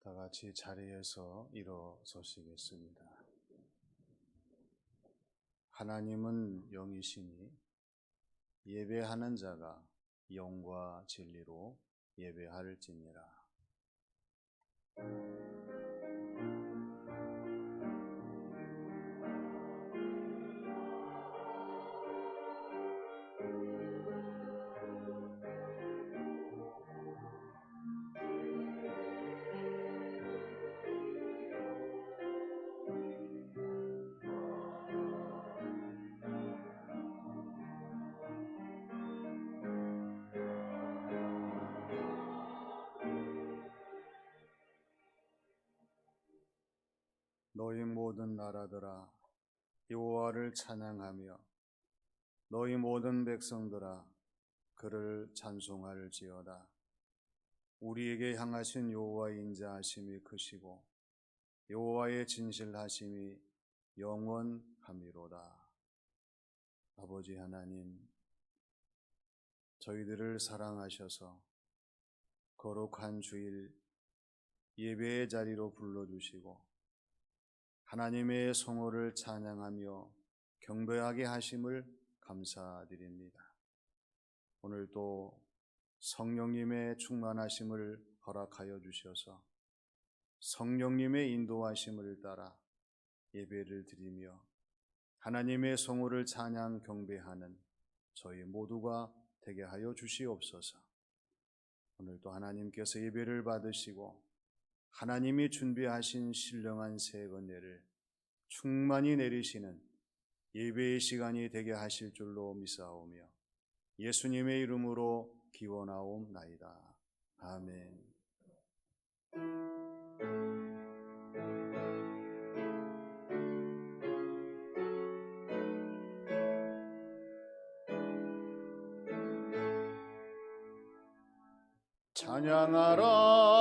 다 같이 자리에서 일어서시겠습니다. 하나님은 영이시니 예배하는 자가 영과 진리로 예배할지니라. 너희 모든 나라들아 여호와를 찬양하며 너희 모든 백성들아 그를 찬송할지어다. 우리에게 향하신 여호와의 인자하심이 크시고 여호와의 진실하심이 영원함이로다. 아버지 하나님, 저희들을 사랑하셔서 거룩한 주일 예배의 자리로 불러주시고 하나님의 성호를 찬양하며 경배하게 하심을 감사드립니다. 오늘도 성령님의 충만하심을 허락하여 주셔서 성령님의 인도하심을 따라 예배를 드리며 하나님의 성호를 찬양 경배하는 저희 모두가 되게 하여 주시옵소서. 오늘도 하나님께서 예배를 받으시고 하나님이 준비하신 신령한 새 은혜를 충만히 내리시는 예배의 시간이 되게 하실 줄로 믿사오며 예수님의 이름으로 기원하옵나이다. 아멘. 찬양하라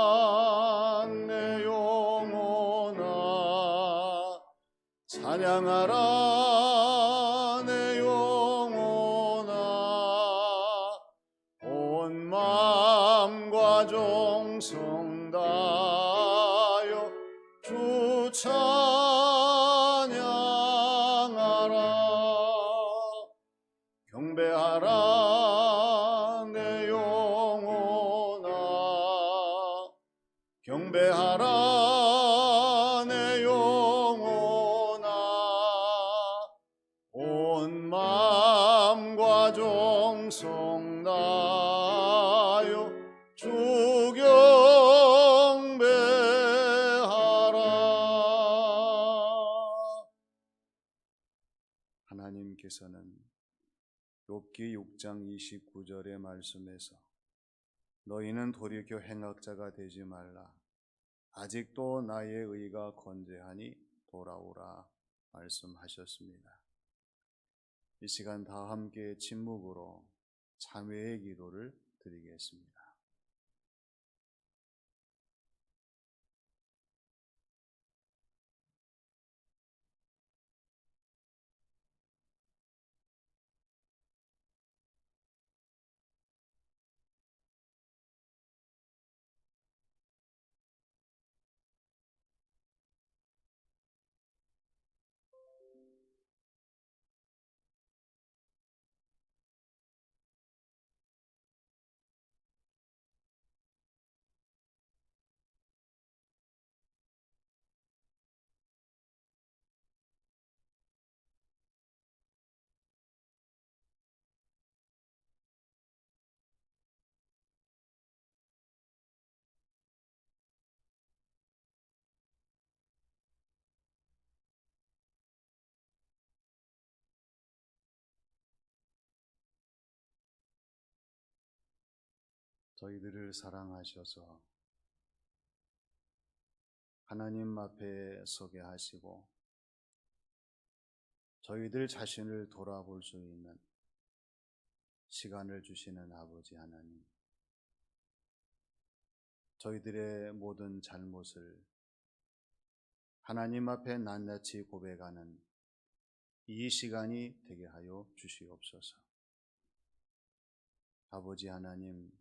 내 영혼아, 찬양하라 내 영혼아, 온 마음과 정성 다하여 주 찬양하라. 경배하라 내 영혼아, 경배하라 내 영혼아, 온 마음과 정성 다하여 주 경배하라. 하나님께서는 욥기 6장 29절의 말씀에서 너희는 돌이켜 행악자가 되지 말라. 아직도 나의 의가 건재하니 돌아오라 말씀하셨습니다. 이 시간 다 함께 침묵으로 참회의 기도를 드리겠습니다. 저희들을 사랑하셔서 하나님 앞에 서게 하시고 저희들 자신을 돌아볼 수 있는 시간을 주시는 아버지 하나님, 저희들의 모든 잘못을 하나님 앞에 낱낱이 고백하는 이 시간이 되게 하여 주시옵소서. 아버지 하나님,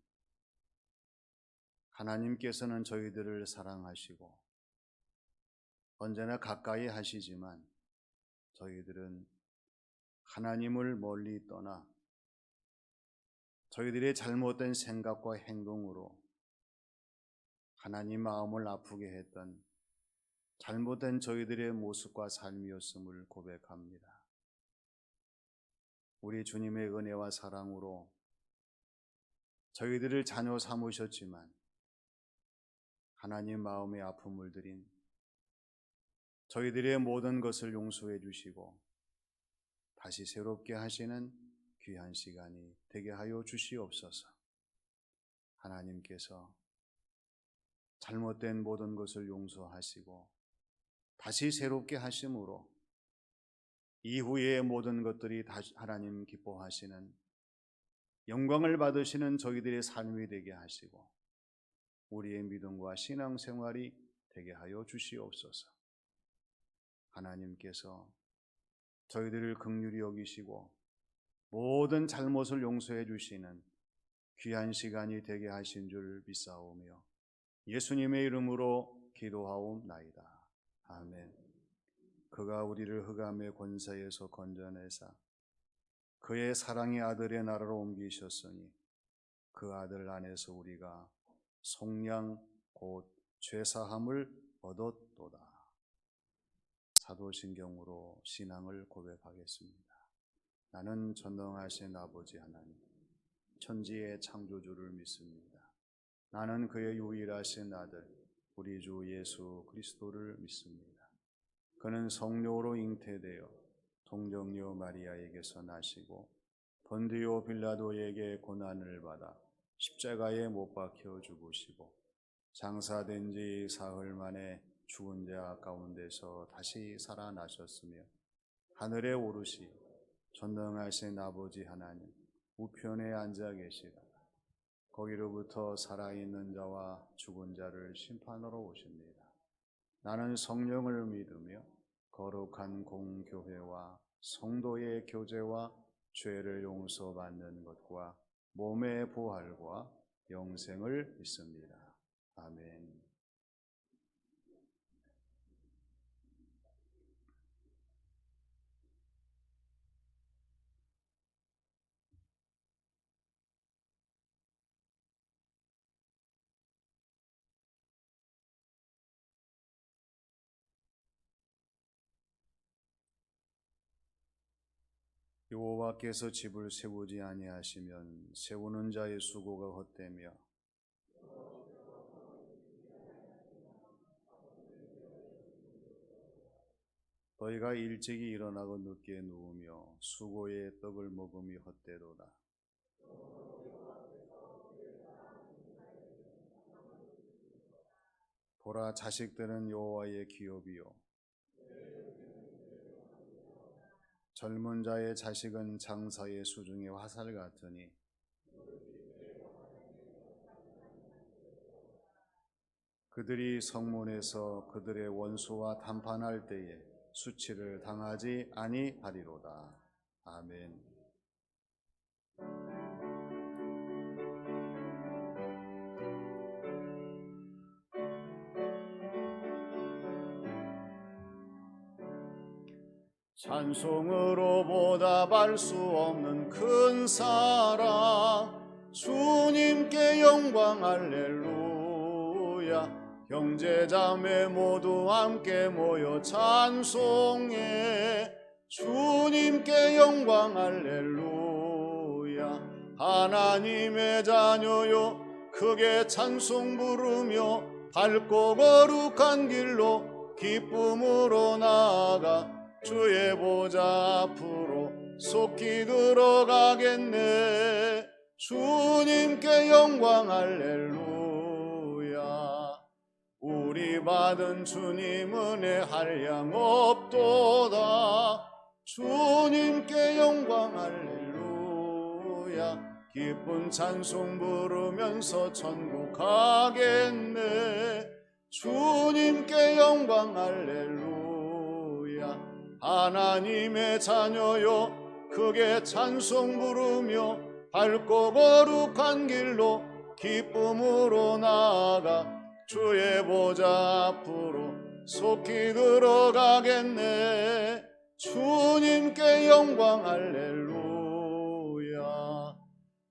하나님께서는 저희들을 사랑하시고 언제나 가까이 하시지만 저희들은 하나님을 멀리 떠나 저희들의 잘못된 생각과 행동으로 하나님 마음을 아프게 했던 잘못된 저희들의 모습과 삶이었음을 고백합니다. 우리 주님의 은혜와 사랑으로 저희들을 자녀 삼으셨지만 하나님 마음의 아픔을 들인 저희들의 모든 것을 용서해 주시고 다시 새롭게 하시는 귀한 시간이 되게 하여 주시옵소서. 하나님께서 잘못된 모든 것을 용서하시고 다시 새롭게 하심으로 이후의 모든 것들이 다시 하나님 기뻐하시는 영광을 받으시는 저희들의 삶이 되게 하시고 우리의 믿음과 신앙생활이 되게 하여 주시옵소서. 하나님께서 저희들을 긍휼히 여기시고 모든 잘못을 용서해 주시는 귀한 시간이 되게 하신 줄 믿사오며 예수님의 이름으로 기도하옵나이다. 아멘. 그가 우리를 흑암의 권세에서 건져내사 그의 사랑의 아들의 나라로 옮기셨으니 그 아들 안에서 우리가 속량 곧 죄사함을 얻었도다. 사도신경으로 신앙을 고백하겠습니다. 나는 전능하신 아버지 하나님, 천지의 창조주를 믿습니다. 나는 그의 유일하신 아들, 우리 주 예수 그리스도를 믿습니다. 그는 성령으로 잉태되어 동정녀 마리아에게서 나시고 본디오 빌라도에게 고난을 받아 십자가에 못 박혀 죽으시고 장사된 지 사흘 만에 죽은 자 가운데서 다시 살아나셨으며 하늘에 오르시 전능하신 아버지 하나님 우편에 앉아 계시다. 거기로부터 살아있는 자와 죽은 자를 심판하러 오십니다. 나는 성령을 믿으며 거룩한 공교회와 성도의 교제와 죄를 용서받는 것과 몸의 부활과 영생을 믿습니다. 아멘. 여호와께서 집을 세우지 아니하시면 세우는 자의 수고가 헛되며 너희가 일찍이 일어나고 늦게 누우며 수고의 떡을 먹음이 헛되도다. 보라, 자식들은 여호와의 기업이요 젊은 자의 자식은 장사의 수중의 화살 같으니 그들이 성문에서 그들의 원수와 담판할 때에 수치를 당하지 아니하리로다. 아멘. 찬송으로 보답할 수 없는 큰 사랑 주님께 영광 할렐루야. 형제자매 모두 함께 모여 찬송해 주님께 영광 할렐루야. 하나님의 자녀요 크게 찬송 부르며 밝고 거룩한 길로 기쁨으로 나아가 주의 보좌 앞으로 속히 들어가겠네. 주님께 영광 할렐루야. 우리 받은 주님 은혜 한량 없도다. 주님께 영광 할렐루야. 기쁜 찬송 부르면서 천국 가겠네. 주님께 영광 할렐루야. 하나님의 자녀요 크게 찬송 부르며 밝고 거룩한 길로 기쁨으로 나아가 주의 보좌 앞으로 속히 들어가겠네. 주님께 영광 할렐루야.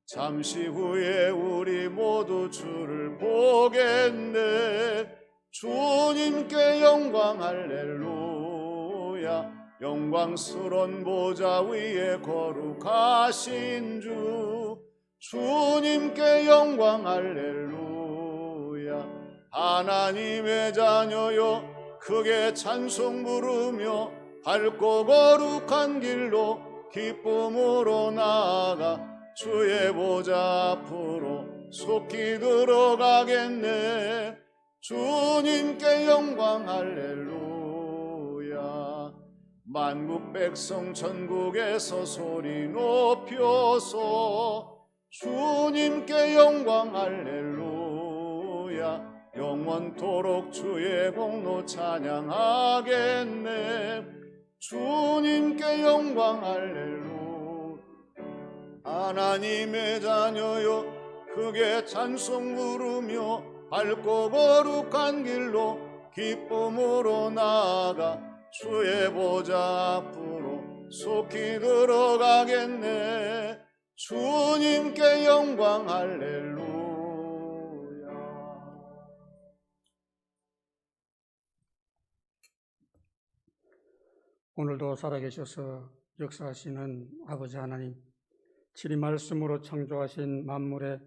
잠시 후에 우리 모두 주를 보겠네. 주님께 영광 할렐루야. 영광스러운 보좌 위에 거룩하신 주, 주님께 영광 할렐루야. 하나님의 자녀여 크게 찬송 부르며 밝고 거룩한 길로 기쁨으로 나아가 주의 보좌 앞으로 속히 들어가겠네. 주님께 영광 할렐루야. 만국 백성 천국에서 소리 높여서 주님께 영광 할렐루야. 영원토록 주의 공로 찬양하겠네. 주님께 영광 할렐루야. 하나님의 자녀여 크게 찬송 부르며 밝고 거룩한 길로 기쁨으로 나아가 주의 보좌 앞으로 속히 들어가겠네. 주님께 영광 할렐루야. 오늘도 살아계셔서 역사하시는 아버지 하나님, 칠이 말씀으로 창조하신 만물에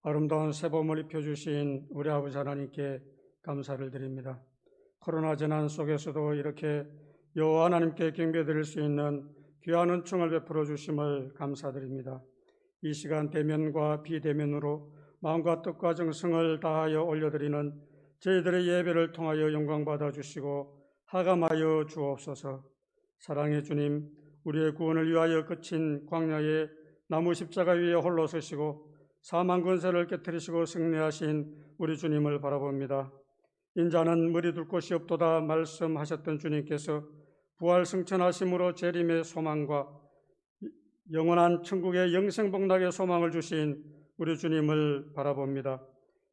아름다운 새봄을 입혀주신 우리 아버지 하나님께 감사를 드립니다. 코로나 재난 속에서도 이렇게 여호와 하나님께 경배드릴 수 있는 귀한 은총을 베풀어 주심을 감사드립니다. 이 시간 대면과 비대면으로 마음과 뜻과 정성을 다하여 올려드리는 저희들의 예배를 통하여 영광받아 주시고 하감하여 주옵소서. 사랑의 주님, 우리의 구원을 위하여 그친 광야의 나무 십자가 위에 홀로 서시고 사망 권세를 깨뜨리시고 승리하신 우리 주님을 바라봅니다. 인자는 머리 둘 곳이 없도다 말씀하셨던 주님께서 부활 승천하심으로 재림의 소망과 영원한 천국의 영생복락의 소망을 주신 우리 주님을 바라봅니다.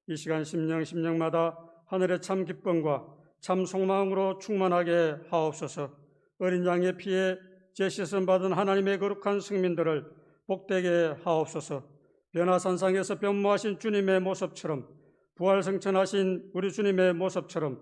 이 시간 심령마다 하늘의 참 기쁨과 참 소망으로 충만하게 하옵소서. 어린 양의 피에 제시선 받은 하나님의 거룩한 승민들을 복되게 하옵소서. 변화산상에서 변모하신 주님의 모습처럼 부활 승천하신 우리 주님의 모습처럼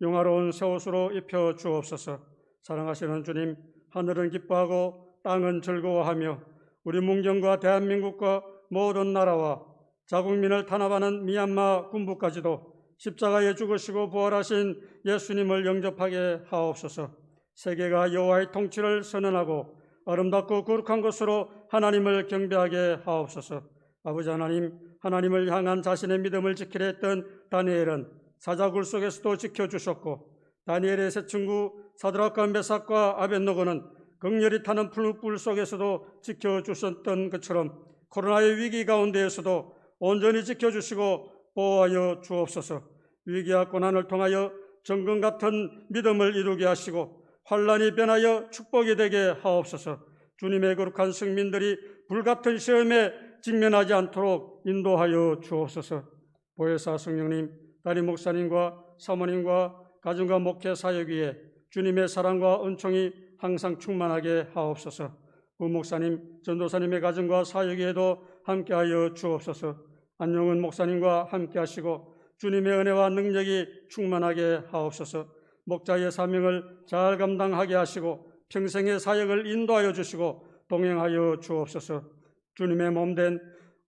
영화로운 새 옷으로 입혀 주옵소서. 사랑하시는 주님, 하늘은 기뻐하고 땅은 즐거워하며 우리 문경과 대한민국과 모든 나라와 자국민을 탄압하는 미얀마 군부까지도 십자가에 죽으시고 부활하신 예수님을 영접하게 하옵소서. 세계가 여호와의 통치를 선언하고 아름답고 거룩한 것으로 하나님을 경배하게 하옵소서. 아버지 하나님, 하나님을 향한 자신의 믿음을 지키려 했던 다니엘은 사자굴 속에서도 지켜주셨고, 다니엘의 세 친구 사드락과 메삭과 아벳노고는 극렬히 타는 풀무불 속에서도 지켜주셨던 것처럼 코로나의 위기 가운데에서도 온전히 지켜주시고 보호하여 주옵소서. 위기와 고난을 통하여 정금 같은 믿음을 이루게 하시고 환난이 변하여 축복이 되게 하옵소서. 주님의 거룩한 성민들이 불같은 시험에 직면하지 않도록 인도하여 주옵소서. 보혜사 성령님, 담임 목사님과 사모님과 가정과 목회 사역 위에 주님의 사랑과 은총이 항상 충만하게 하옵소서. 부목사님, 전도사님의 가정과 사역 위에도 함께하여 주옵소서. 안영은 목사님과 함께하시고 주님의 은혜와 능력이 충만하게 하옵소서. 목자의 사명을 잘 감당하게 하시고 평생의 사역을 인도하여 주시고 동행하여 주옵소서. 주님의 몸된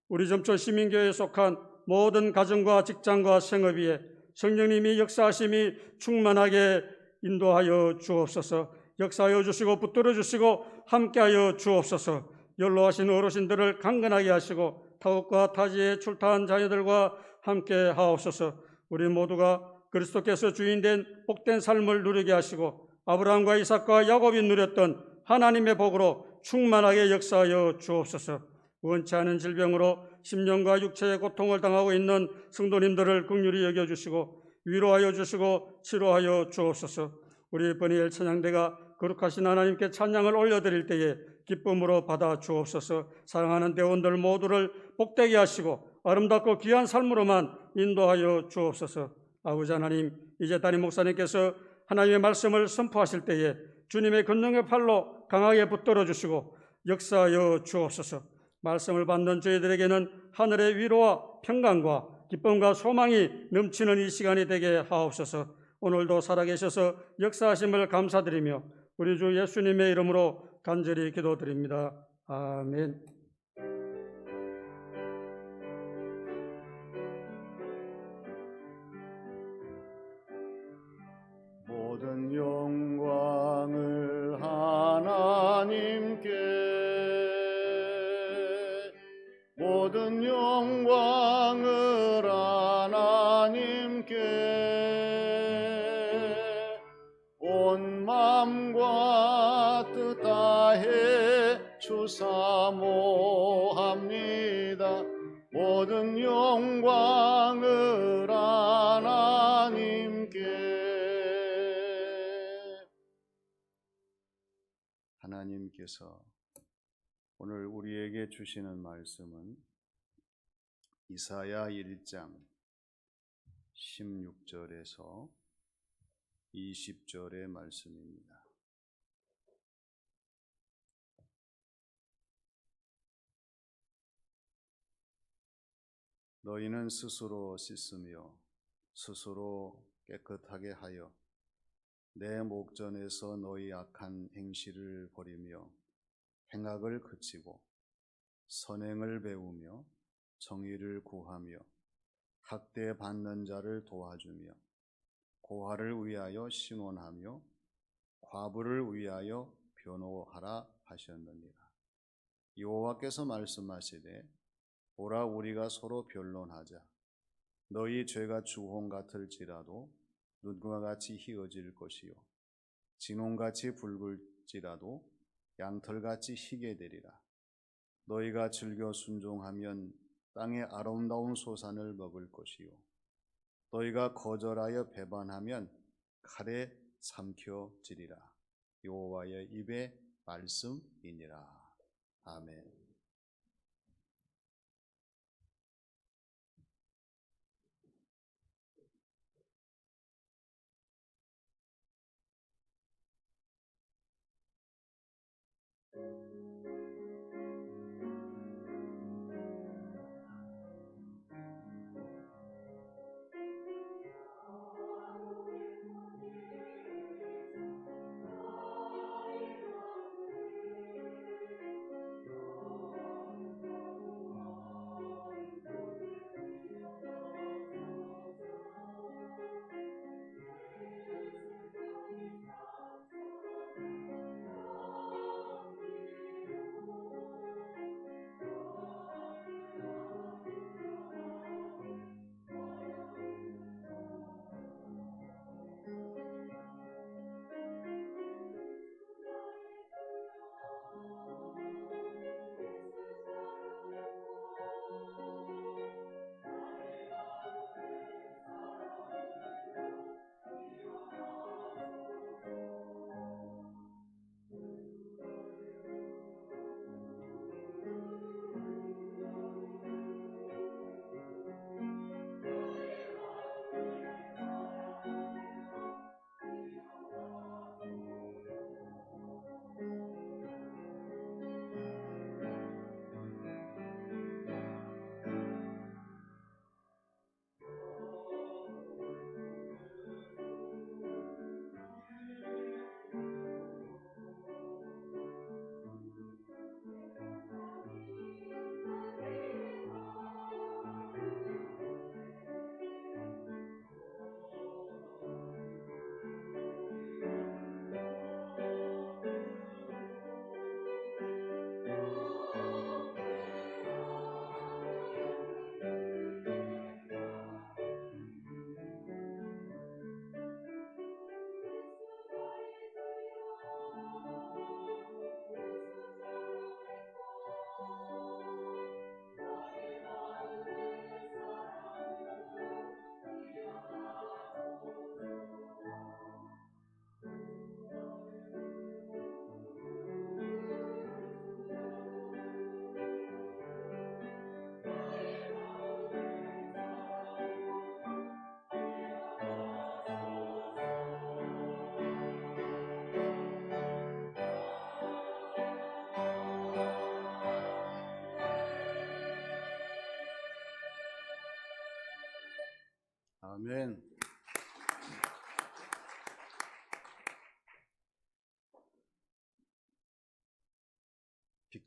우리 점촌 시민교회에 속한 모든 가정과 직장과 생업 위에 성령님이 역사하심이 충만하게 인도하여 주옵소서. 역사하여 주시고 붙들어 주시고 함께하여 주옵소서. 연로하신 어르신들을 강건하게 하시고 타국과 타지에 출타한 자녀들과 함께 하옵소서. 우리 모두가 그리스도께서 주인된 복된 삶을 누리게 하시고 아브라함과 이삭과 야곱이 누렸던 하나님의 복으로 충만하게 역사하여 주옵소서. 원치 않은 질병으로 심령과 육체의 고통을 당하고 있는 성도님들을 긍휼히 여겨주시고 위로하여 주시고 치료하여 주옵소서. 우리 번이엘 찬양대가 거룩하신 하나님께 찬양을 올려드릴 때에 기쁨으로 받아 주옵소서. 사랑하는 대원들 모두를 복되게 하시고 아름답고 귀한 삶으로만 인도하여 주옵소서. 아버지 하나님, 이제 담임 목사님께서 하나님의 말씀을 선포하실 때에 주님의 권능의 팔로 강하게 붙들어 주시고 역사하여 주옵소서. 말씀을 받는 저희들에게는 하늘의 위로와 평강과 기쁨과 소망이 넘치는 이 시간이 되게 하옵소서. 오늘도 살아계셔서 역사하심을 감사드리며 우리 주 예수님의 이름으로 간절히 기도드립니다. 아멘. 모든 영광을 하나님께, 모든 영광을 하나님께, 온 마음과 뜻 다해 주사모합니다. 모든 영광을 하나님께. 하나님께서 오늘 우리에게 주시는 말씀은 이사야 1장 16절에서 20절의 말씀입니다. 너희는 스스로 씻으며 스스로 깨끗하게 하여 내 목전에서 너희 악한 행실을 버리며 행악을 그치고 선행을 배우며 정의를 구하며 학대 받는 자를 도와주며 고아를 위하여 신원하며 과부를 위하여 변호하라 하셨느니라. 여호와께서 말씀하시되 보라, 우리가 서로 변론하자. 너희 죄가 주홍 같을지라도 눈과 같이 희어질 것이요 진홍같이 붉을지라도 양털같이 희게 되리라. 너희가 즐겨 순종하면 땅의 아름다운 소산을 먹을 것이요 너희가 거절하여 배반하면 칼에 삼켜지리라. 여호와의 입의 말씀이니라. 아멘.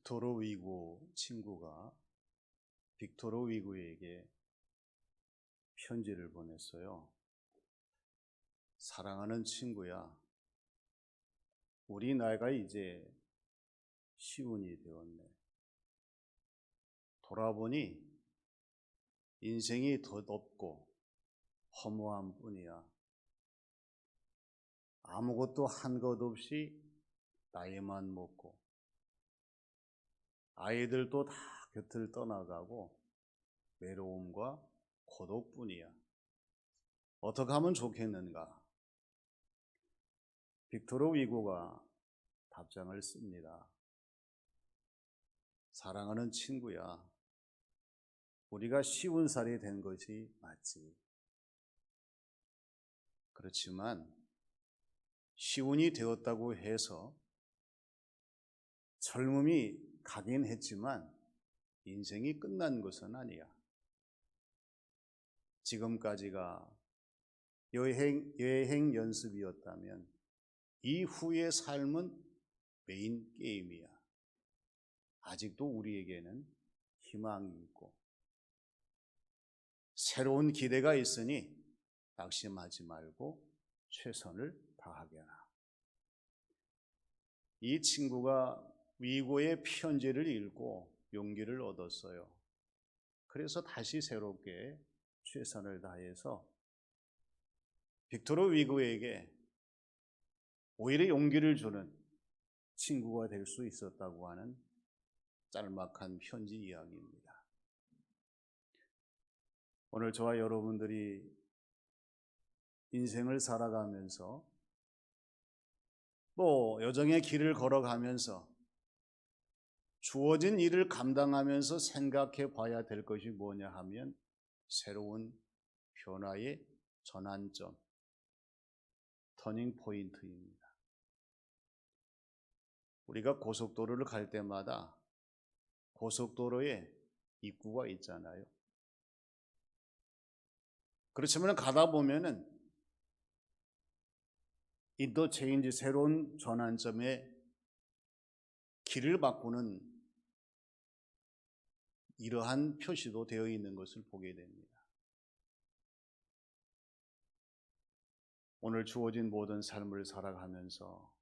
빅토르 위고 친구가 빅토르 위고에게 편지를 보냈어요. 사랑하는 친구야, 우리 나이가 이제 시운이 되었네. 돌아보니 인생이 덧없고 허무한 뿐이야. 아무것도 한 것 없이 나이만 먹고 아이들도 다 곁을 떠나가고 외로움과 고독뿐이야. 어떻게 하면 좋겠는가? 빅토르 위고가 답장을 씁니다. 사랑하는 친구야, 우리가 쉬운 살이 된 것이 맞지. 그렇지만 시운이 되었다고 해서 젊음이 가긴 했지만 인생이 끝난 것은 아니야. 지금까지가 여행 연습이었다면 이후의 삶은 메인 게임이야. 아직도 우리에게는 희망이 있고 새로운 기대가 있으니 낙심하지 말고 최선을 다하게나. 이 친구가 위고의 편지를 읽고 용기를 얻었어요. 그래서 다시 새롭게 최선을 다해서 빅토르 위고에게 오히려 용기를 주는 친구가 될 수 있었다고 하는 짤막한 편지 이야기입니다. 오늘 저와 여러분들이 인생을 살아가면서 또 여정의 길을 걸어가면서 주어진 일을 감당하면서 생각해 봐야 될 것이 뭐냐 하면 새로운 변화의 전환점, 터닝 포인트입니다. 우리가 고속도로를 갈 때마다 고속도로에 입구가 있잖아요. 그렇지만 가다 보면은 인터체인지, 새로운 전환점에 길을 바꾸는 이러한 표시도 되어 있는 것을 보게 됩니다. 오늘 주어진 모든 삶을 살아가면서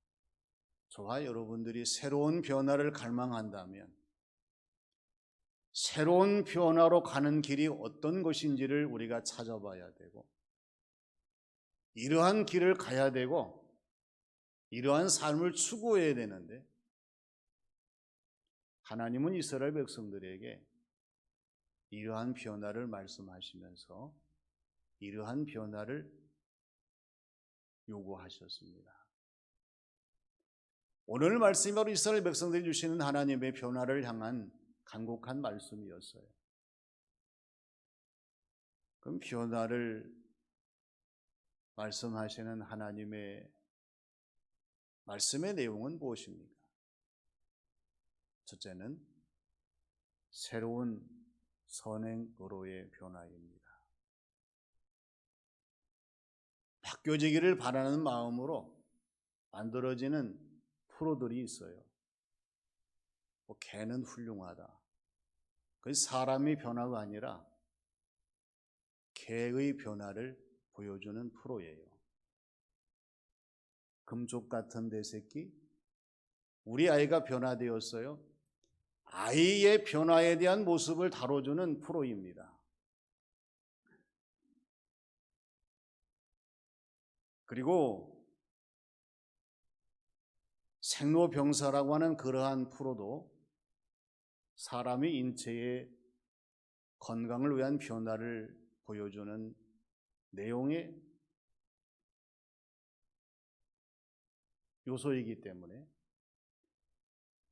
저와 여러분들이 새로운 변화를 갈망한다면 새로운 변화로 가는 길이 어떤 것인지를 우리가 찾아봐야 되고 이러한 길을 가야 되고 이러한 삶을 추구해야 되는데 하나님은 이스라엘 백성들에게 이러한 변화를 말씀하시면서 이러한 변화를 요구하셨습니다. 오늘 말씀이 바로 이스라엘 백성들이 주시는 하나님의 변화를 향한 간곡한 말씀이었어요. 그럼 변화를 말씀하시는 하나님의 말씀의 내용은 무엇입니까? 첫째는 새로운 선행으로의 변화입니다. 바뀌어지기를 바라는 마음으로 만들어지는 프로들이 있어요. 개는 훌륭하다. 그 사람의 변화가 아니라 개의 변화를 보여주는 프로예요. 금쪽 같은 내 새끼, 우리 아이가 변화되었어요. 아이의 변화에 대한 모습을 다뤄주는 프로입니다. 그리고 생로병사라고 하는 그러한 프로도 사람의 인체의 건강을 위한 변화를 보여주는 내용의 요소이기 때문에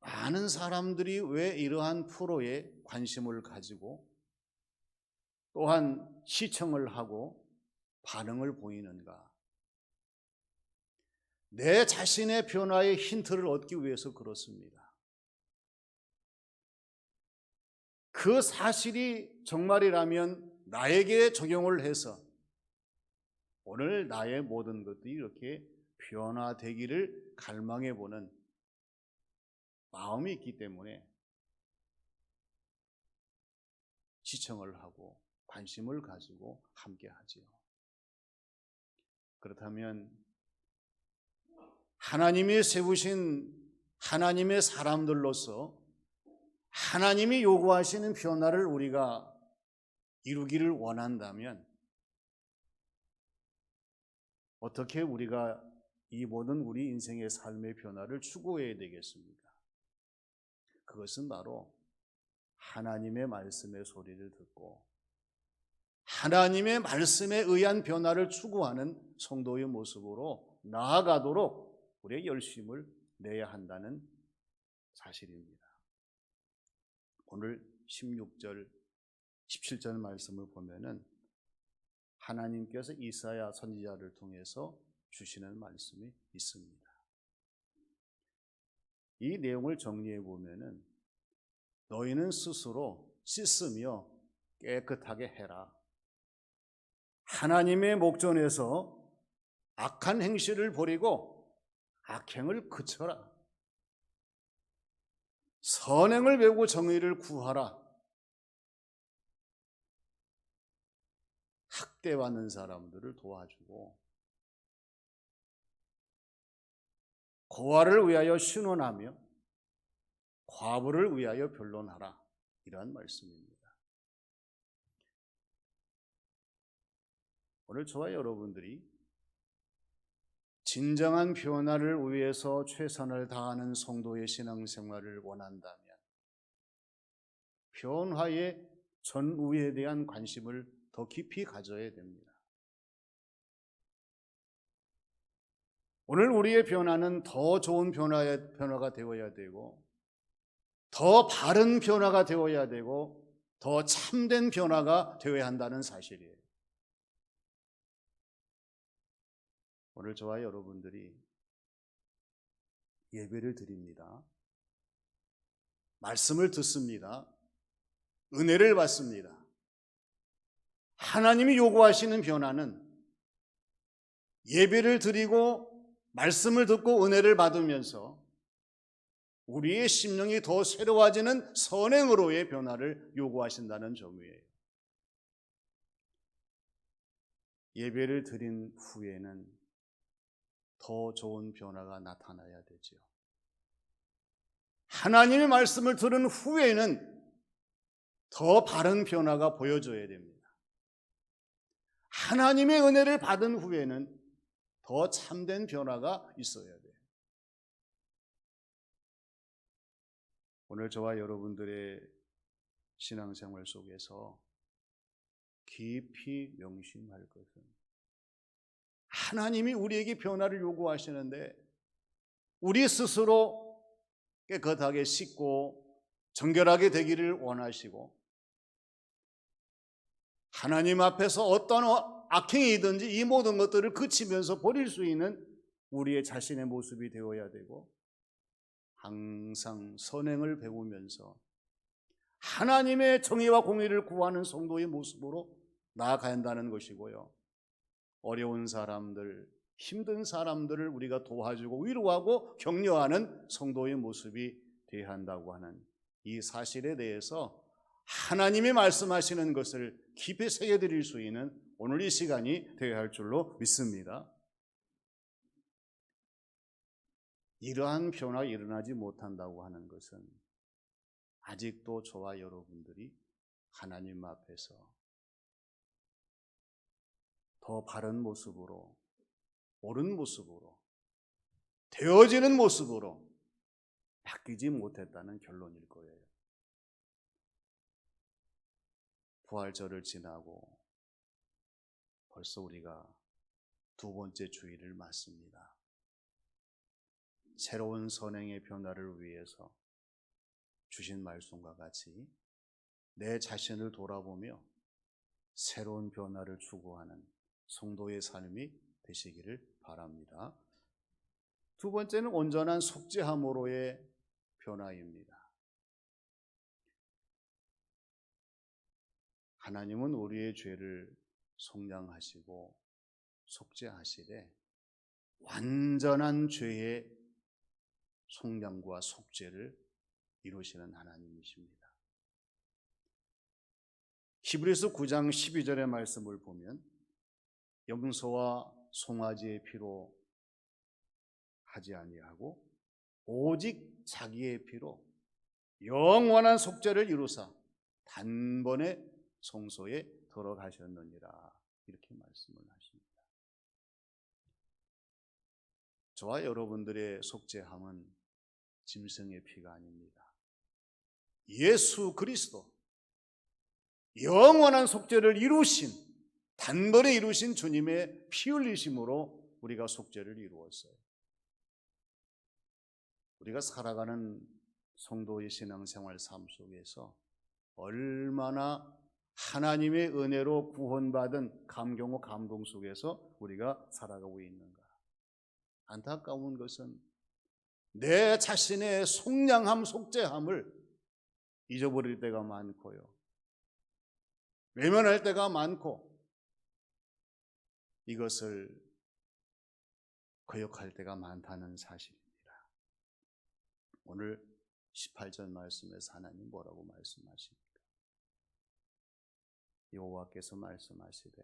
많은 사람들이 왜 이러한 프로에 관심을 가지고 또한 시청을 하고 반응을 보이는가? 내 자신의 변화의 힌트를 얻기 위해서 그렇습니다. 그 사실이 정말이라면 나에게 적용을 해서 오늘 나의 모든 것들이 이렇게 변화되기를 갈망해 보는 마음이 있기 때문에 시청을 하고 관심을 가지고 함께 하지요. 그렇다면 하나님이 세우신 하나님의 사람들로서 하나님이 요구하시는 변화를 우리가 이루기를 원한다면 어떻게 우리가 이 모든 우리 인생의 삶의 변화를 추구해야 되겠습니까? 그것은 바로 하나님의 말씀의 소리를 듣고 하나님의 말씀에 의한 변화를 추구하는 성도의 모습으로 나아가도록 우리의 열심을 내야 한다는 사실입니다. 오늘 16절, 17절 말씀을 보면은 하나님께서 이사야 선지자를 통해서 주시는 말씀이 있습니다. 이 내용을 정리해 보면은 너희는 스스로 씻으며 깨끗하게 해라. 하나님의 목전에서 악한 행실을 버리고 악행을 그쳐라. 선행을 배우고 정의를 구하라. 학대받는 사람들을 도와주고 고아를 위하여 신원하며 과부를 위하여 변론하라. 이러한 말씀입니다. 오늘 저와 여러분들이 진정한 변화를 위해서 최선을 다하는 성도의 신앙생활을 원한다면 변화의 전우에 대한 관심을 더 깊이 가져야 됩니다. 오늘 우리의 변화는 더 좋은 변화가 되어야 되고 더 바른 변화가 되어야 되고 더 참된 변화가 되어야 한다는 사실이에요. 오늘 저와 여러분들이 예배를 드립니다. 말씀을 듣습니다. 은혜를 받습니다. 하나님이 요구하시는 변화는 예배를 드리고 말씀을 듣고 은혜를 받으면서 우리의 심령이 더 새로워지는 선행으로의 변화를 요구하신다는 점이에요. 예배를 드린 후에는 더 좋은 변화가 나타나야 되죠. 하나님의 말씀을 들은 후에는 더 바른 변화가 보여져야 됩니다. 하나님의 은혜를 받은 후에는 더 참된 변화가 있어야 돼요. 오늘 저와 여러분들의 신앙생활 속에서 깊이 명심할 것은 하나님이 우리에게 변화를 요구하시는데 우리 스스로 깨끗하게 씻고 정결하게 되기를 원하시고 하나님 앞에서 어떤 악행이든지 이 모든 것들을 그치면서 버릴 수 있는 우리의 자신의 모습이 되어야 되고 항상 선행을 배우면서 하나님의 정의와 공의를 구하는 성도의 모습으로 나아가야 한다는 것이고요. 어려운 사람들, 힘든 사람들을 우리가 도와주고 위로하고 격려하는 성도의 모습이 되어야 한다고 하는 이 사실에 대해서 하나님이 말씀하시는 것을 깊이 새겨드릴 수 있는 오늘 이 시간이 되어야 할 줄로 믿습니다. 이러한 변화가 일어나지 못한다고 하는 것은 아직도 저와 여러분들이 하나님 앞에서 더 바른 모습으로, 옳은 모습으로, 되어지는 모습으로 바뀌지 못했다는 결론일 거예요. 부활절을 지나고 벌써 우리가 두 번째 주일을 맞습니다. 새로운 선행의 변화를 위해서 주신 말씀과 같이 내 자신을 돌아보며 새로운 변화를 추구하는 성도의 삶이 되시기를 바랍니다. 두 번째는 온전한 속죄함으로의 변화입니다. 하나님은 우리의 죄를 속량하시고 속죄하시되 완전한 죄의 속량과 속죄를 이루시는 하나님이십니다. 히브리서 9장 12절의 말씀을 보면 염소와 송아지의 피로 하지 아니하고 오직 자기의 피로 영원한 속죄를 이루사 단번에 성소에 들어가셨느니라, 이렇게 말씀을 하십니다. 저와 여러분들의 속죄함은 짐승의 피가 아닙니다. 예수 그리스도 영원한 속죄를 이루신, 단번에 이루신 주님의 피 흘리심으로 우리가 속죄를 이루었어요. 우리가 살아가는 성도의 신앙생활 삶 속에서 얼마나 하나님의 은혜로 구원받은 감격과 감동 속에서 우리가 살아가고 있는가. 안타까운 것은 내 자신의 속량함, 속죄함을 잊어버릴 때가 많고요, 외면할 때가 많고, 이것을 거역할 때가 많다는 사실입니다. 오늘 18절 말씀에서 하나님 뭐라고 말씀하십니까? 여호와께서 말씀하시되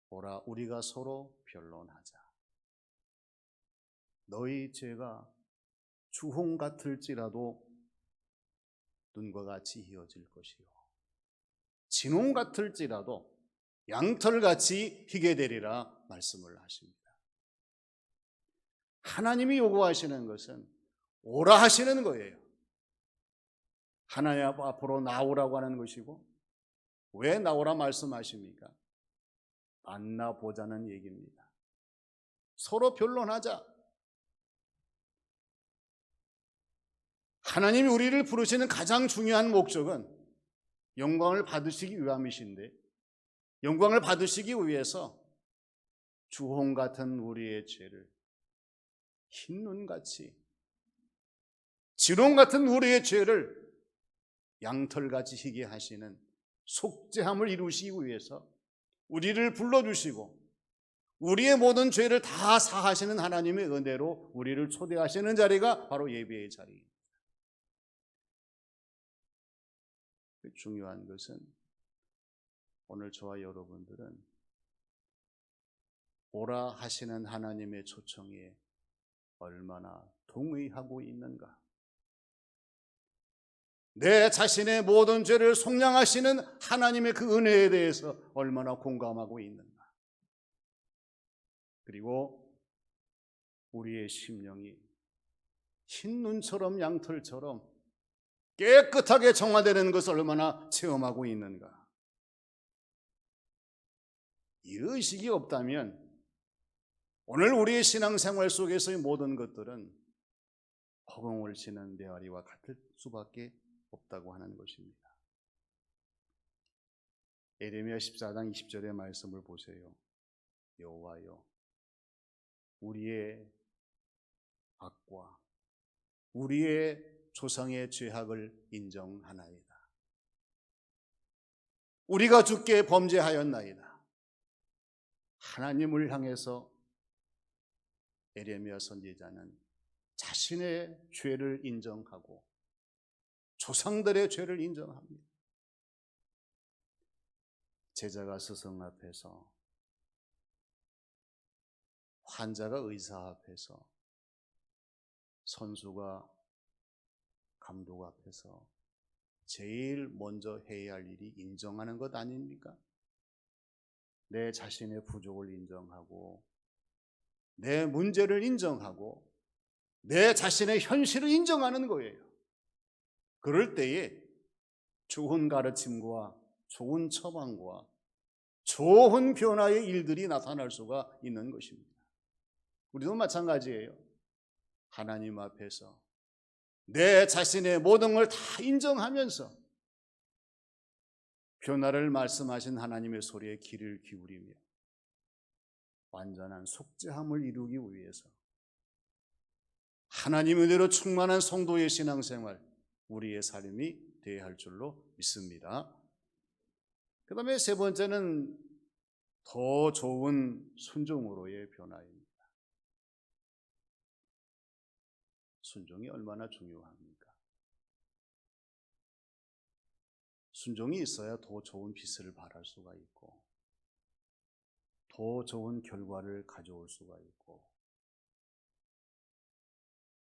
오라 우리가 서로 변론하자. 너희 죄가 주홍 같을지라도 눈과 같이 희어질 것이요 진홍 같을지라도 양털같이 희게 되리라 말씀을 하십니다. 하나님이 요구하시는 것은 오라 하시는 거예요. 하나님 앞으로 나오라고 하는 것이고, 왜 나오라 말씀하십니까? 만나보자는 얘기입니다. 서로 변론하자. 하나님이 우리를 부르시는 가장 중요한 목적은 영광을 받으시기 위함이신데, 영광을 받으시기 위해서 주홍 같은 우리의 죄를 흰눈같이, 진홍 같은 우리의 죄를 양털같이 희게 하시는 속죄함을 이루시기 위해서 우리를 불러주시고 우리의 모든 죄를 다 사하시는 하나님의 은혜로 우리를 초대하시는 자리가 바로 예배의 자리입니다. 중요한 것은 오늘 저와 여러분들은 오라 하시는 하나님의 초청에 얼마나 동의하고 있는가, 내 자신의 모든 죄를 속량하시는 하나님의 그 은혜에 대해서 얼마나 공감하고 있는가, 그리고 우리의 심령이 흰눈처럼 양털처럼 깨끗하게 정화되는 것을 얼마나 체험하고 있는가. 이 의식이 없다면 오늘 우리의 신앙생활 속에서의 모든 것들은 허공을 치는 메아리와 같을 수밖에 없다고 하는 것입니다. 예레미야 14장 20절의 말씀을 보세요. 여호와여 우리의 악과 우리의 조상의 죄악을 인정하나이다. 우리가 주께 범죄하였나이다. 하나님을 향해서 예레미야 선지자는 자신의 죄를 인정하고 조상들의 죄를 인정합니다. 제자가 스승 앞에서, 환자가 의사 앞에서, 선수가 감독 앞에서 제일 먼저 해야 할 일이 인정하는 것 아닙니까? 내 자신의 부족을 인정하고 내 문제를 인정하고 내 자신의 현실을 인정하는 거예요. 그럴 때에 좋은 가르침과 좋은 처방과 좋은 변화의 일들이 나타날 수가 있는 것입니다. 우리도 마찬가지예요. 하나님 앞에서 내 자신의 모든 걸 다 인정하면서 변화를 말씀하신 하나님의 소리에 귀를 기울이며 완전한 속죄함을 이루기 위해서 하나님 은혜로 충만한 성도의 신앙생활, 우리의 삶이 되어야 할 줄로 믿습니다. 그 다음에 세 번째는 더 좋은 순종으로의 변화입니다. 순종이 얼마나 중요합니까? 순종이 있어야 더 좋은 빛을 발할 수가 있고 더 좋은 결과를 가져올 수가 있고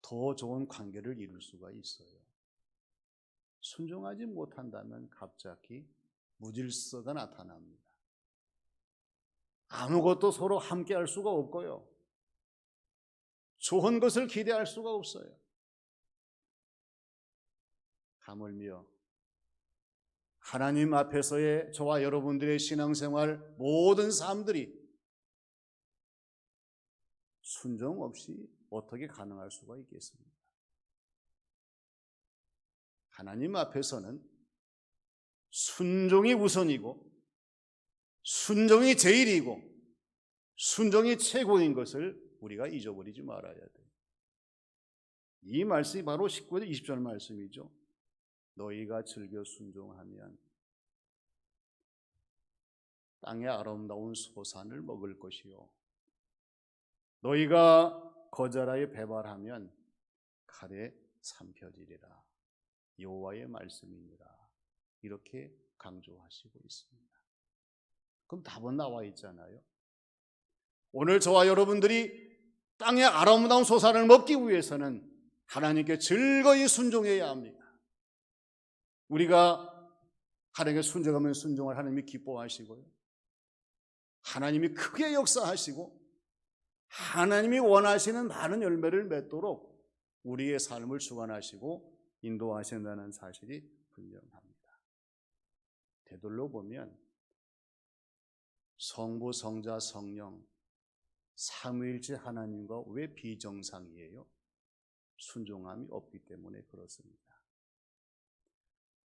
더 좋은 관계를 이룰 수가 있어요. 순종하지 못한다면 갑자기 무질서가 나타납니다. 아무것도 서로 함께 할 수가 없고요. 좋은 것을 기대할 수가 없어요. 하물며 하나님 앞에서의 저와 여러분들의 신앙생활 모든 삶들이 순종 없이 어떻게 가능할 수가 있겠습니까? 하나님 앞에서는 순종이 우선이고 순종이 제일이고 순종이 최고인 것을 우리가 잊어버리지 말아야 돼요. 이 말씀이 바로 19절 20절 말씀이죠. 너희가 즐겨 순종하면 땅의 아름다운 소산을 먹을 것이요 너희가 거절하여 배발하면 칼에 삼켜지리라. 여호와의 말씀이니라. 이렇게 강조하시고 있습니다. 그럼 답은 나와 있잖아요. 오늘 저와 여러분들이 땅의 아름다운 소산을 먹기 위해서는 하나님께 즐거이 순종해야 합니다. 우리가 하나님께 순종하면 순종을 하나님이 기뻐하시고요. 하나님이 크게 역사하시고 하나님이 원하시는 많은 열매를 맺도록 우리의 삶을 주관하시고 인도하신다는 사실이 분명합니다. 되돌려 보면 성부, 성자, 성령 삼위일체 하나님과 왜 비정상이에요? 순종함이 없기 때문에 그렇습니다.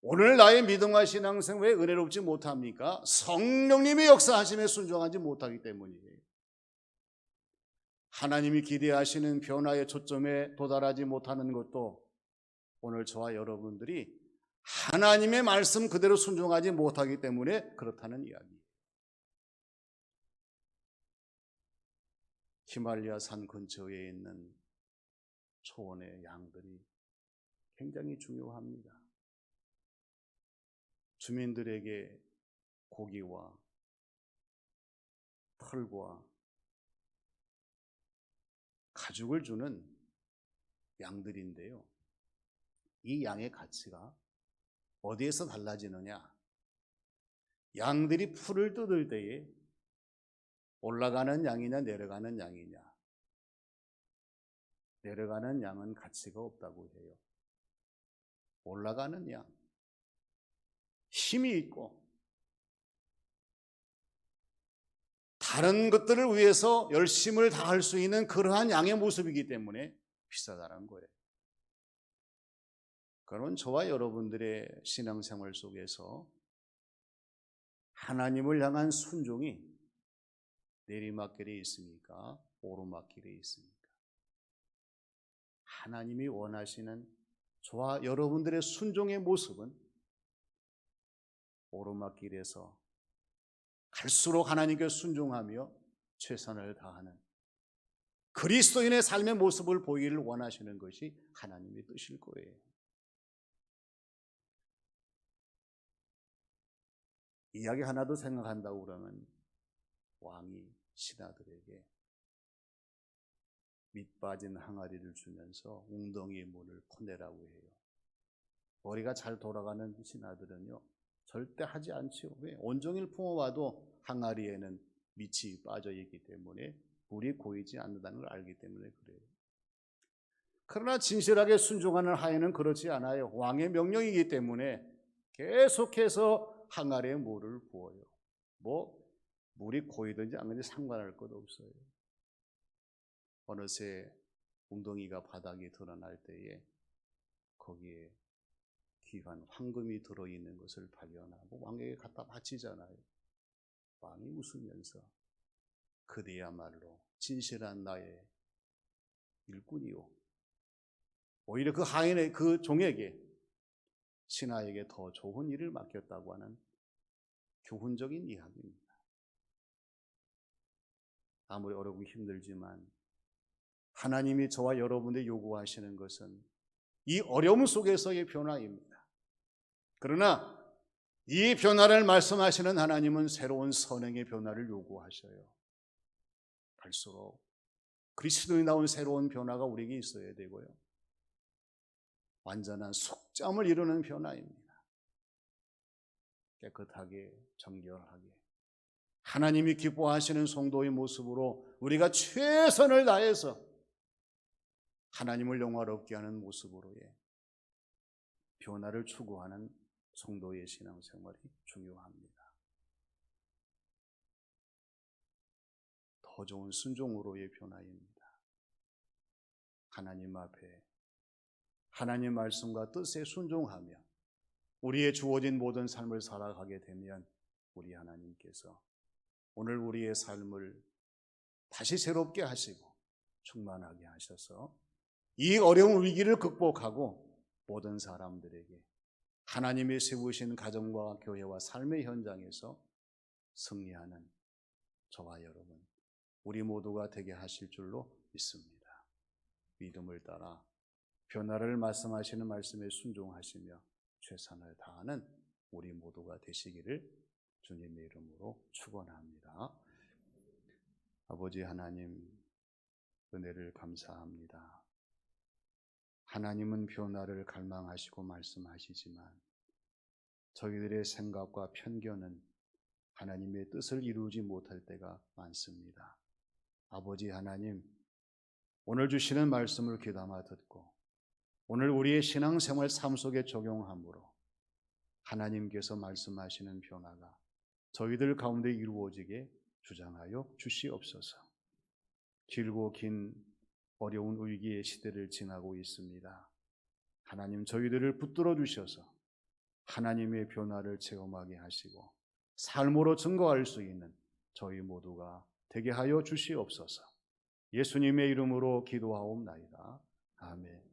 오늘 나의 믿음과 신앙생 왜 은혜롭지 못합니까? 성령님의 역사하심에 순종하지 못하기 때문이에요. 하나님이 기대하시는 변화의 초점에 도달하지 못하는 것도 오늘 저와 여러분들이 하나님의 말씀 그대로 순종하지 못하기 때문에 그렇다는 이야기예요. 히말라야 산 근처에 있는 초원의 양들이 굉장히 중요합니다. 주민들에게 고기와 털과 가죽을 주는 양들인데요. 이 양의 가치가 어디에서 달라지느냐? 양들이 풀을 뜯을 때에 올라가는 양이냐 내려가는 양이냐? 내려가는 양은 가치가 없다고 해요. 올라가는 양, 힘이 있고 다른 것들을 위해서 열심을 다할 수 있는 그러한 양의 모습이기 때문에 비싸다는 거예요. 그러면 저와 여러분들의 신앙생활 속에서 하나님을 향한 순종이 내리막길에 있습니까? 오르막길에 있습니까? 하나님이 원하시는 저와 여러분들의 순종의 모습은 오르막길에서 갈수록 하나님께 순종하며 최선을 다하는 그리스도인의 삶의 모습을 보이기를 원하시는 것이 하나님의 뜻일 거예요. 이야기 하나 더 생각한다고 그러면 왕이 신하들에게 밑 빠진 항아리를 주면서 웅덩이의 물을 퍼내라고 해요. 머리가 잘 돌아가는 신하들은요 절대 하지 않지요. 왜? 온종일 품어와도 항아리에는 밑이 빠져 있기 때문에 물이 고이지 않는다는 걸 알기 때문에 그래요. 그러나 진실하게 순종하는 하인은 그렇지 않아요. 왕의 명령이기 때문에 계속해서 항아리에 물을 부어요. 물이 고이든지 안 고이든지 상관할 것 없어요. 어느새 웅덩이가 바닥에 드러날 때에 거기에 귀한 황금이 들어있는 것을 발견하고 왕에게 갖다 바치잖아요. 왕이 웃으면서 그대야말로 진실한 나의 일꾼이요. 오히려 그 하인의 그 종에게 신하에게 더 좋은 일을 맡겼다고 하는 교훈적인 이야기입니다. 아무리 어렵고 힘들지만 하나님이 저와 여러분들 요구하시는 것은 이 어려움 속에서의 변화입니다. 그러나 이 변화를 말씀하시는 하나님은 새로운 선행의 변화를 요구하셔요. 갈수록 그리스도인다운 새로운 변화가 우리에게 있어야 되고요. 완전한 속잠을 이루는 변화입니다. 깨끗하게, 정결하게 하나님이 기뻐하시는 성도의 모습으로 우리가 최선을 다해서 하나님을 영화롭게 하는 모습으로의 변화를 추구하는 성도의 신앙생활이 중요합니다. 더 좋은 순종으로의 변화입니다. 하나님 앞에 하나님 말씀과 뜻에 순종하며 우리의 주어진 모든 삶을 살아가게 되면 우리 하나님께서 오늘 우리의 삶을 다시 새롭게 하시고 충만하게 하셔서 이 어려운 위기를 극복하고 모든 사람들에게 하나님이 세우신 가정과 교회와 삶의 현장에서 승리하는 저와 여러분, 우리 모두가 되게 하실 줄로 믿습니다. 믿음을 따라 변화를 말씀하시는 말씀에 순종하시며 최선을 다하는 우리 모두가 되시기를 주님의 이름으로 축원합니다. 아버지 하나님, 은혜를 감사합니다. 하나님은 변화를 갈망하시고 말씀하시지만 저희들의 생각과 편견은 하나님의 뜻을 이루지 못할 때가 많습니다. 아버지 하나님, 오늘 주시는 말씀을 귀담아 듣고 오늘 우리의 신앙생활 삶 속에 적용함으로 하나님께서 말씀하시는 변화가 저희들 가운데 이루어지게 주장하여 주시옵소서. 길고 긴 어려운 위기의 시대를 지나고 있습니다. 하나님, 저희들을 붙들어 주셔서 하나님의 변화를 체험하게 하시고 삶으로 증거할 수 있는 저희 모두가 되게 하여 주시옵소서. 예수님의 이름으로 기도하옵나이다. 아멘.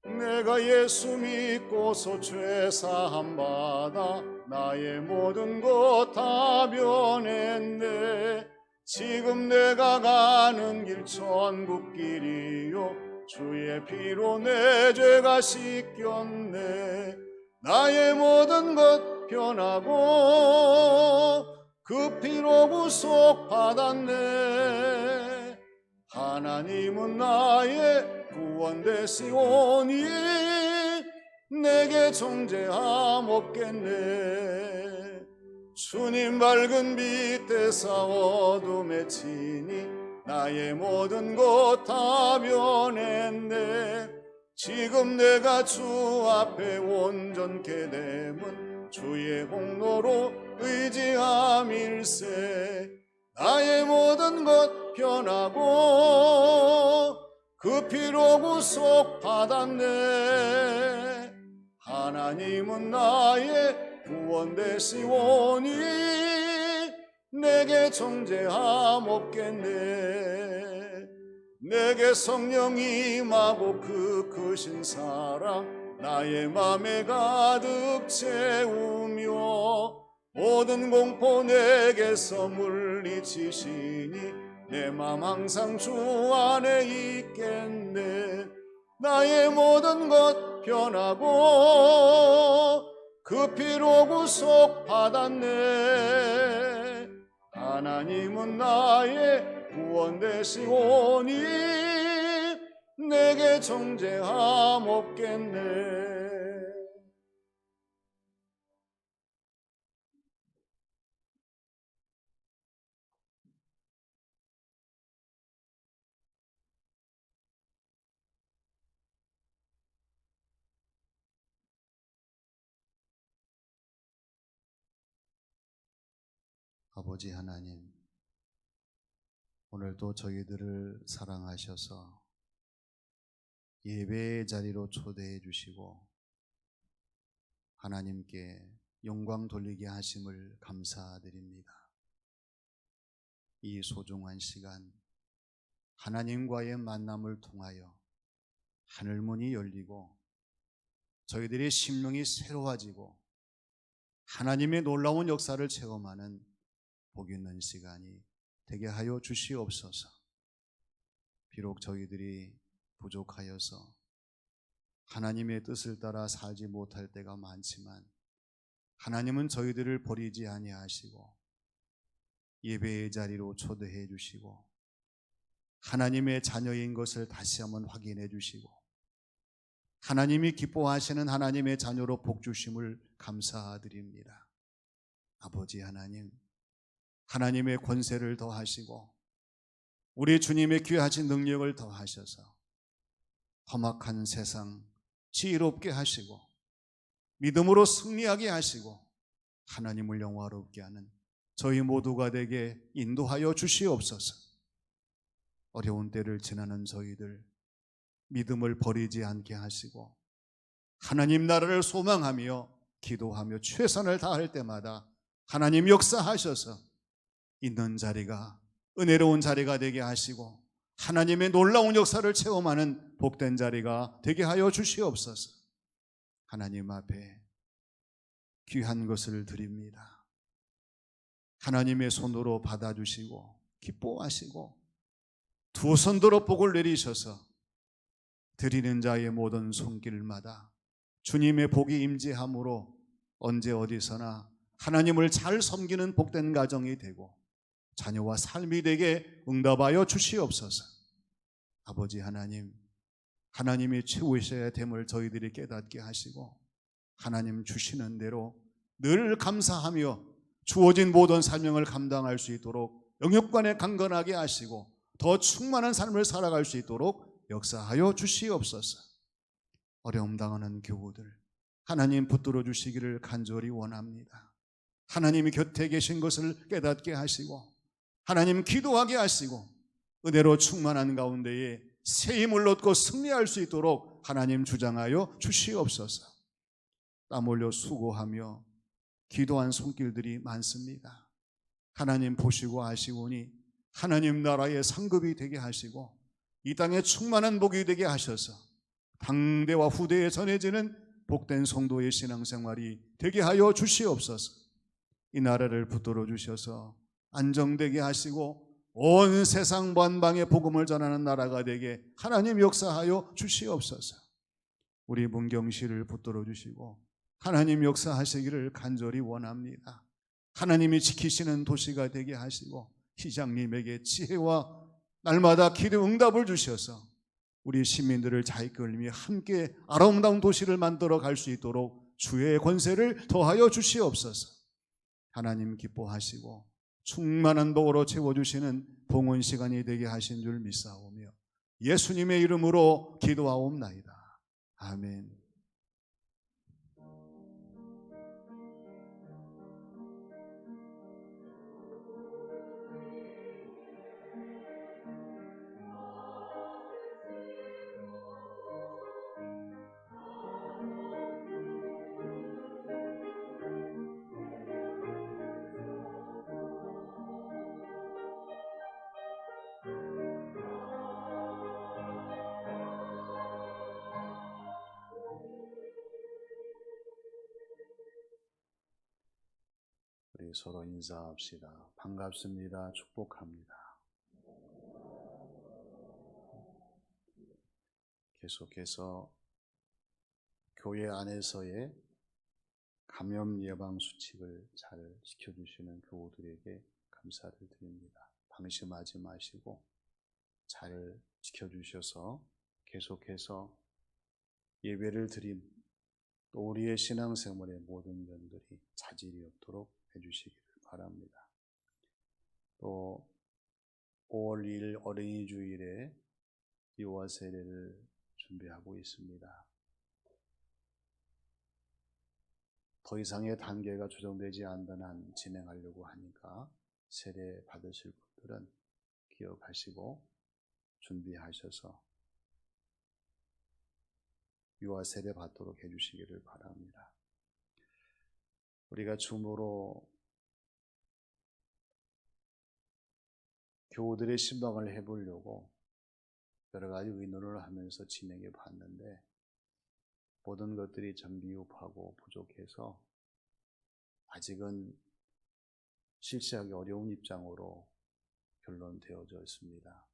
내가 예수 믿고서 죄 사함 받아 나의 모든 것 다 변했네. 지금 내가 가는 길 천국 길이요 주의 피로 내 죄가 씻겼네. 나의 모든 것 변하고 그 피로 구속 받았네. 하나님은 나의 구원 되시오니 내게 정죄함 없겠네. 주님 밝은 빛에서 어둠에 치니 나의 모든 것 다 변했네. 지금 내가 주 앞에 온전케 됨은 주의 공로로 의지함일세. 나의 모든 것 변하고 그 피로 구속 받았네. 하나님은 나의 구원 되시오니 내게 정죄함 없겠네. 내게 성령 임하고 그 크신 사랑 나의 맘에 가득 채우며 모든 공포 내게서 물리치시니 내 맘 항상 주 안에 있겠네. 나의 모든 것 변하고 그 피로 구속 받았네. 하나님은 나의 구원 되시오니 내게 정죄함 없겠네. 아버지 하나님, 오늘도 저희들을 사랑하셔서 예배의 자리로 초대해 주시고 하나님께 영광 돌리게 하심을 감사드립니다. 이 소중한 시간 하나님과의 만남을 통하여 하늘문이 열리고 저희들의 심령이 새로워지고 하나님의 놀라운 역사를 체험하는 복 있는 시간이 되게 하여 주시옵소서. 비록 저희들이 부족하여서 하나님의 뜻을 따라 살지 못할 때가 많지만 하나님은 저희들을 버리지 아니하시고 예배의 자리로 초대해 주시고 하나님의 자녀인 것을 다시 한번 확인해 주시고 하나님이 기뻐하시는 하나님의 자녀로 복 주심을 감사드립니다. 아버지 하나님, 하나님의 권세를 더하시고 우리 주님의 귀하신 능력을 더하셔서 험악한 세상 지혜롭게 하시고 믿음으로 승리하게 하시고 하나님을 영화롭게 하는 저희 모두가 되게 인도하여 주시옵소서. 어려운 때를 지나는 저희들 믿음을 버리지 않게 하시고 하나님 나라를 소망하며 기도하며 최선을 다할 때마다 하나님 역사하셔서 있는 자리가 은혜로운 자리가 되게 하시고 하나님의 놀라운 역사를 체험하는 복된 자리가 되게 하여 주시옵소서. 하나님 앞에 귀한 것을 드립니다. 하나님의 손으로 받아주시고 기뻐하시고 두 손들어 복을 내리셔서 드리는 자의 모든 손길마다 주님의 복이 임재함으로 언제 어디서나 하나님을 잘 섬기는 복된 가정이 되고 자녀와 삶이 되게 응답하여 주시옵소서. 아버지 하나님, 하나님이 최고이셔야 됨을 저희들이 깨닫게 하시고 하나님 주시는 대로 늘 감사하며 주어진 모든 사명을 감당할 수 있도록 영육간에 강건하게 하시고 더 충만한 삶을 살아갈 수 있도록 역사하여 주시옵소서. 어려움 당하는 교우들 하나님 붙들어 주시기를 간절히 원합니다. 하나님이 곁에 계신 것을 깨닫게 하시고 하나님 기도하게 하시고 은혜로 충만한 가운데에 새 힘을 얻고 승리할 수 있도록 하나님 주장하여 주시옵소서. 땀 흘려 수고하며 기도한 손길들이 많습니다. 하나님 보시고 아시오니 하나님 나라의 상급이 되게 하시고 이 땅에 충만한 복이 되게 하셔서 당대와 후대에 전해지는 복된 성도의 신앙생활이 되게 하여 주시옵소서. 이 나라를 붙들어 주셔서 안정되게 하시고 온 세상 만방에 복음을 전하는 나라가 되게 하나님 역사하여 주시옵소서. 우리 문경시를 붙들어 주시고 하나님 역사하시기를 간절히 원합니다. 하나님이 지키시는 도시가 되게 하시고 시장님에게 지혜와 날마다 기도 응답을 주셔서 우리 시민들을 잘 이끌며 함께 아름다운 도시를 만들어 갈 수 있도록 주의 권세를 더하여 주시옵소서. 하나님 기뻐하시고 충만한 복으로 채워주시는 봉헌 시간이 되게 하신 줄 믿사오며 예수님의 이름으로 기도하옵나이다. 아멘. 우리 서로 인사합시다. 반갑습니다. 축복합니다. 계속해서 교회 안에서의 감염 예방 수칙을 잘 지켜주시는 교우들에게 감사를 드립니다. 방심하지 마시고 잘 지켜주셔서 계속해서 예배를 드림 또 우리의 신앙생활의 모든 면들이 자질이 없도록 해주시기를 바랍니다. 또 5월 2일 어린이 주일에 유아 세례를 준비하고 있습니다. 더 이상의 단계가 조정되지 않는 한 진행하려고 하니까 세례 받으실 분들은 기억하시고 준비하셔서 유아 세례 받도록 해주시기를 바랍니다. 우리가 줌으로 교우들의 신방을 해보려고 여러 가지 의논을 하면서 진행해 봤는데 모든 것들이 좀 미흡하고 부족해서 아직은 실시하기 어려운 입장으로 결론되어져 있습니다.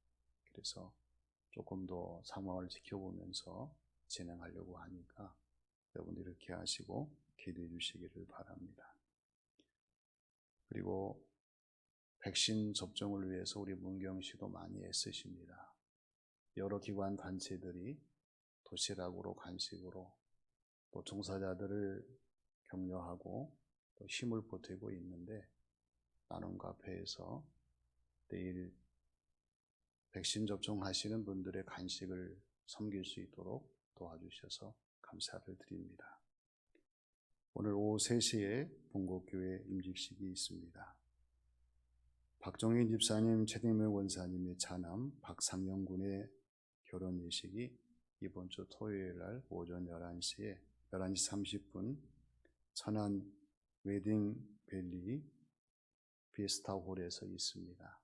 그래서 조금 더 상황을 지켜보면서 진행하려고 하니까 여러분 이렇게 하시고 기도해 주시기를 바랍니다. 그리고 백신 접종을 위해서 우리 문경시도 많이 애쓰십니다. 여러 기관 단체들이 도시락으로 간식으로 또 종사자들을 격려하고 또 힘을 보태고 있는데 나눔 카페에서 내일 백신 접종하시는 분들의 간식을 섬길 수 있도록 도와주셔서 감사를 드립니다. 오늘 오후 3시에 본국교회 임직식이 있습니다. 박종인 집사님, 최딩명 원사님의 차남 박상영 군의 결혼 예식이 이번 주 토요일 날 오전 11시 30분 천안 웨딩밸리 피에스타홀에서 있습니다.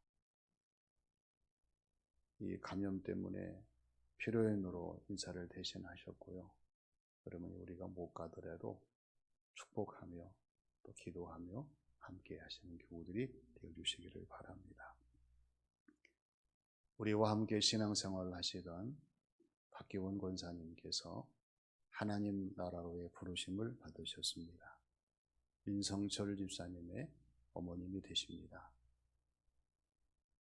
이 감염 때문에 피로연으로 인사를 대신하셨고요. 그러면 우리가 못 가더라도 축복하며 또 기도하며 함께 하시는 교우들이 되어주시기를 바랍니다. 우리와 함께 신앙생활을 하시던 박기원 권사님께서 하나님 나라로의 부르심을 받으셨습니다. 민성철 집사님의 어머님이 되십니다.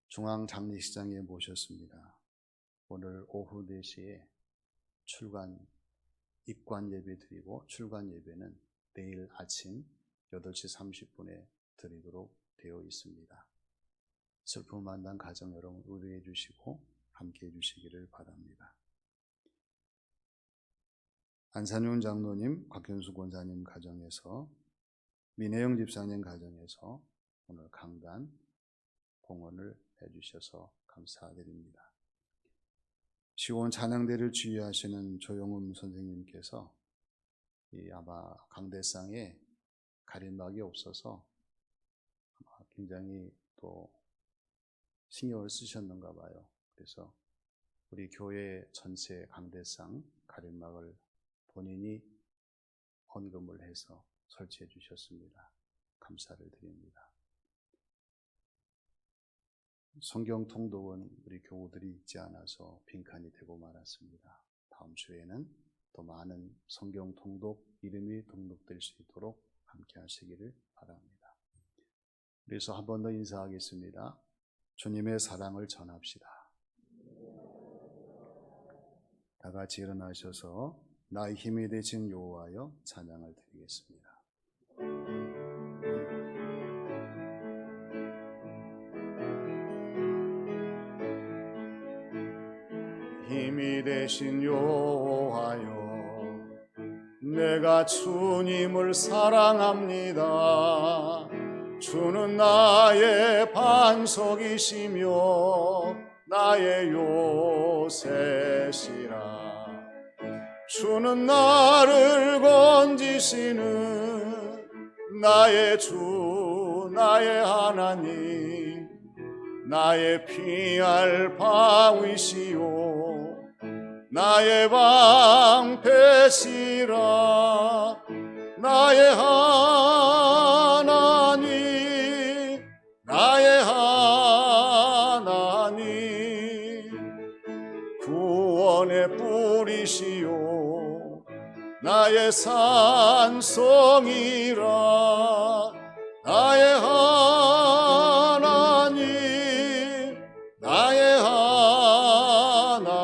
중앙장례식장에 모셨습니다. 오늘 오후 4시에 입관 예배 드리고 출관 예배는 내일 아침 8시 30분에 드리도록 되어 있습니다. 슬픔 만난 가정 여러분 의뢰해 주시고 함께 해 주시기를 바랍니다. 안산윤 장로님, 곽현수 권사님 가정에서 민혜영 집사님 가정에서 오늘 강단 봉헌을 해주셔서 감사드립니다. 시온 찬양대를 지휘하시는 조영훈 선생님께서 아마 강대상에 가림막이 없어서 굉장히 또 신경을 쓰셨는가 봐요. 그래서 우리 교회 전체 강대상 가림막을 본인이 헌금을 해서 설치해 주셨습니다. 감사를 드립니다. 성경 통독은 우리 교우들이 있지 않아서 빈칸이 되고 말았습니다. 다음 주에는 더 많은 성경 통독 이름이 등록될 수 있도록 함께 하시기를 바랍니다. 그래서 한 번 더 인사하겠습니다. 주님의 사랑을 전합시다. 다 같이 일어나셔서 나의 힘이 되신 여호와여 찬양을 드리겠습니다. 힘이 되신 여호와여 내가 주님을 사랑합니다. 주는 나의 반석이시며 나의 요새시라. 주는 나를 건지시는 나의 주 나의 하나님 나의 피할 바위시오 나의 방패시라. 나의 하나님 나의 하나님 구원의 뿌리시오 나의 산성이라. 나의 하나님 나의 하나님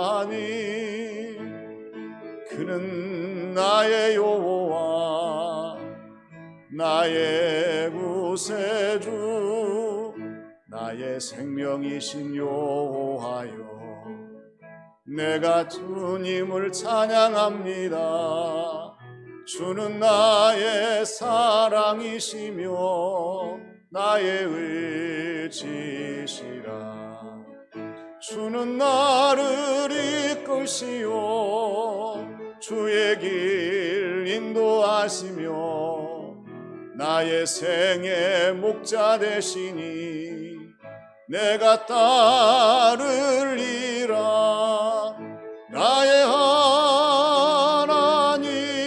그는 나의 여호와 나의 구세주 나의 생명이신 여호와여 내가 주님을 찬양합니다. 주는 나의 사랑이시며 나의 의지시라. 주는 나를 이끄시오 주의 길 인도하시며 나의 생의 목자 되시니 내가 따르리라. 나의 하나님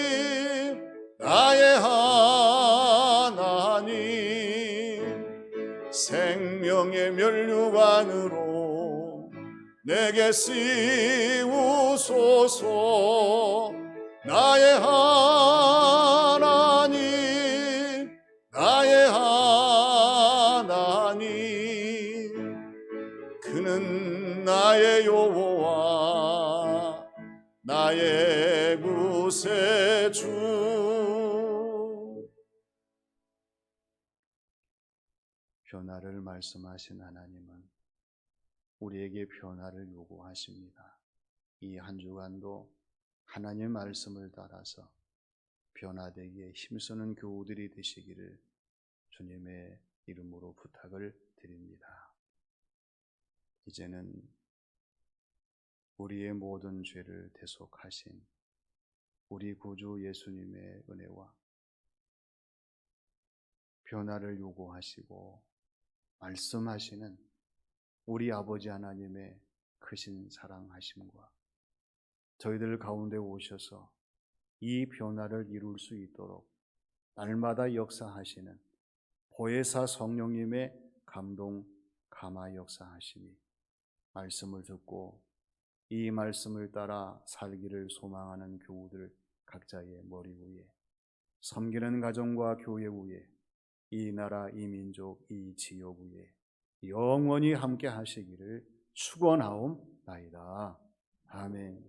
생명의 면류관으로 내게 씌우소서. 나의 하나님, 나의 하나님, 그는 나의 여호와, 나의 구세주. 변화를 말씀하신 하나님은 우리에게 변화를 요구하십니다. 이 한 주간도 하나님의 말씀을 따라서 변화되기에 힘쓰는 교우들이 되시기를 주님의 이름으로 부탁을 드립니다. 이제는 우리의 모든 죄를 대속하신 우리 구주 예수님의 은혜와 변화를 요구하시고 말씀하시는 우리 아버지 하나님의 크신 사랑하심과 저희들 가운데 오셔서 이 변화를 이룰 수 있도록 날마다 역사하시는 보혜사 성령님의 감동 감화 역사하시니 말씀을 듣고 이 말씀을 따라 살기를 소망하는 교우들 각자의 머리 위에, 섬기는 가정과 교회 위에, 이 나라, 이 민족, 이 지역 위에 영원히 함께 하시기를 축원하옵나이다. 아멘.